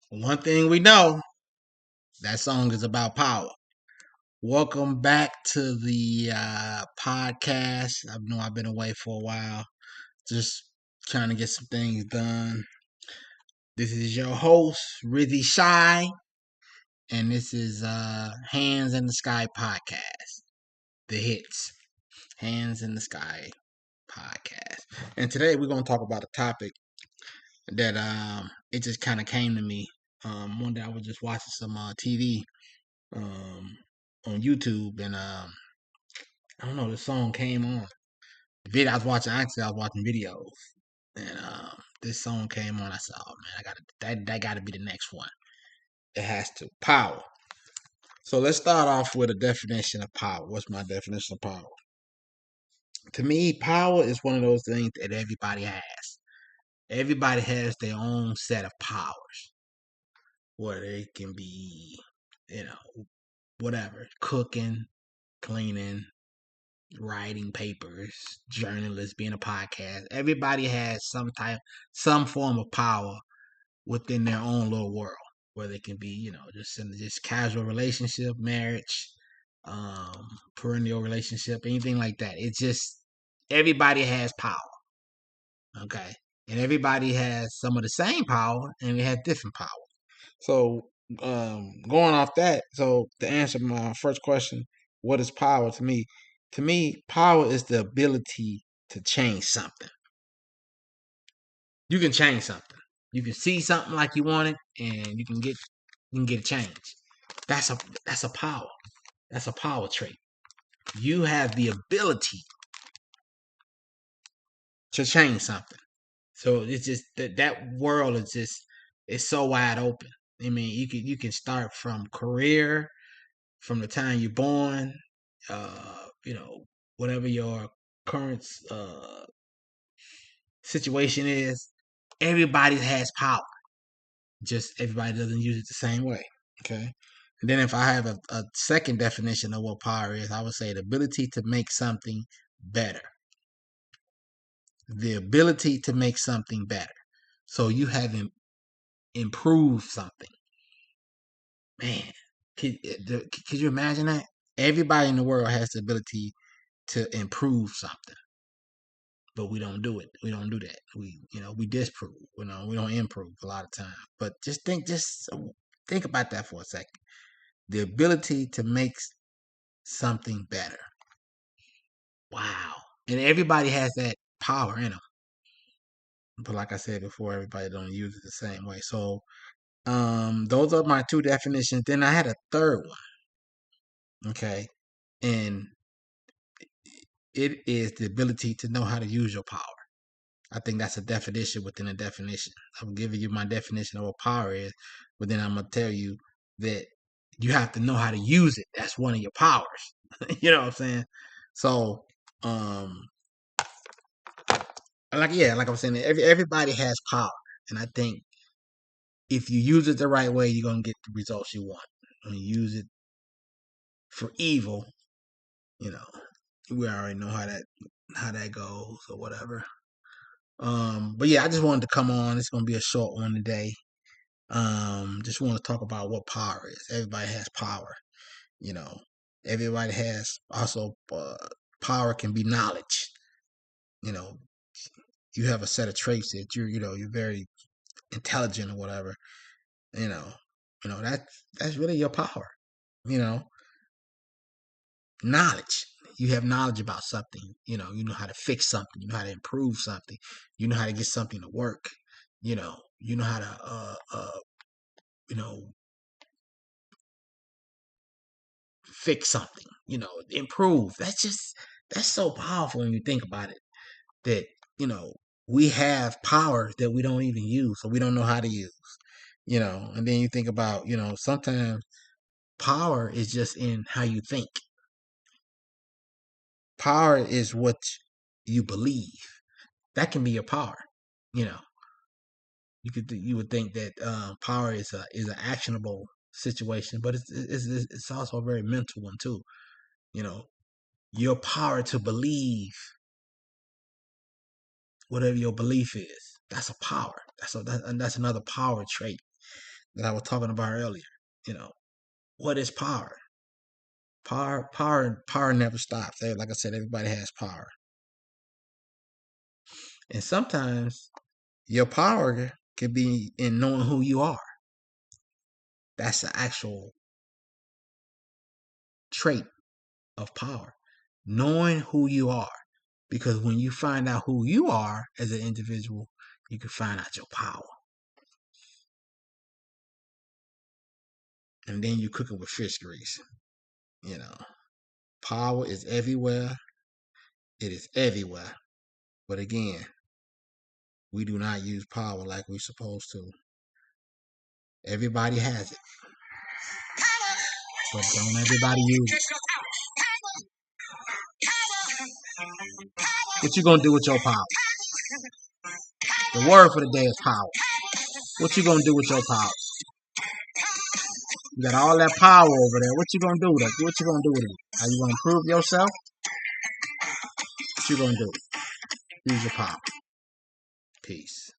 One thing we know, that song is about power. Welcome back to the podcast. I know I've been away for a while, just trying to get some things done. This is your host, Rizzy Shy, and this is Hands in the Sky podcast. The hits. Hands in the Sky podcast. And today we're going to talk about a topic that it just kind of came to me. One day I was just watching some TV on YouTube, and I don't know, the song came on. I was watching videos, and this song came on. I said, "Oh man, I got that got to be the next one. It has to power." So let's start off with a definition of power. What's my definition of power? To me, power is one of those things that everybody has. Everybody has their own set of powers, where they can be, whatever, cooking, cleaning, writing papers, journalists, being a podcast. Everybody has some form of power within their own little world, where they can be, just in just casual relationship, marriage, perennial relationship, anything like that. It's just everybody has power, okay, and everybody has some of the same power, and we have different power. So, going off that, so to answer my first question, what is power to me? To me, power is the ability to change something. You can change something. You can see something like you want it, and you can get a change. That's a power. That's a power trait. You have the ability to change something. So it's just that world is just, it's so wide open. I mean, you can start from career, from the time you're born, uh, you know, whatever your current situation is. Everybody has power. Just everybody doesn't use it the same way. Okay. And then if I have a second definition of what power is, I would say the ability to make something better. The ability to make something better. So you have improved something. Man, could you imagine that? Everybody in the world has the ability to improve something, but we don't do it. We don't do that. We disprove. We don't improve a lot of time. But just think about that for a second. The ability to make something better. Wow. And everybody has that power in them. But like I said before, everybody don't use it the same way. So those are my two definitions. Then I had a third one. Okay. And it is the ability to know how to use your power. I think that's a definition within a definition. I'm giving you my definition of what power is, but then I'm gonna tell you that you have to know how to use it. That's one of your powers. You know what I'm saying? So, like I'm saying, everybody has power, and I think if you use it the right way, you're gonna get the results you want. When you use it for evil, you know, we already know how that goes or whatever. But yeah, I just wanted to come on. It's gonna be a short one today. Just want to talk about what power is. Everybody has power, you know. Everybody has also power can be knowledge. You know, you have a set of traits that you're very intelligent or whatever. You know, that's really your power. You know, knowledge. You have knowledge about something. You know how to fix something. You know how to improve something. You know how to get something to work. You know how to you know fix something. Improve. That's so powerful when you think about it. That you know we have power that we don't even use, so we don't know how to use. And then you think about sometimes power is just in how you think. Power is what you believe. That can be your power. You know, you would think that power is an actionable situation, but it's also a very mental one too. You know, your power to believe whatever your belief is. That's a power. That's another power trait that I was talking about earlier. You know, what is power? Power never stops. Like I said, everybody has power, and sometimes your power can be in knowing who you are. That's the actual trait of power, knowing who you are. Because when you find out who you are as an individual, you can find out your power. And then you cook it with fish grease. You know, power is everywhere. It is everywhere. But again, we do not use power like we're supposed to. Everybody has it, but don't everybody use it. What you gonna do with your power? The word for the day is power. What you gonna do with your power? You got all that power over there. What you gonna do with it? What you gonna do with it? Are you gonna improve yourself? What you gonna do? Use your power. Peace.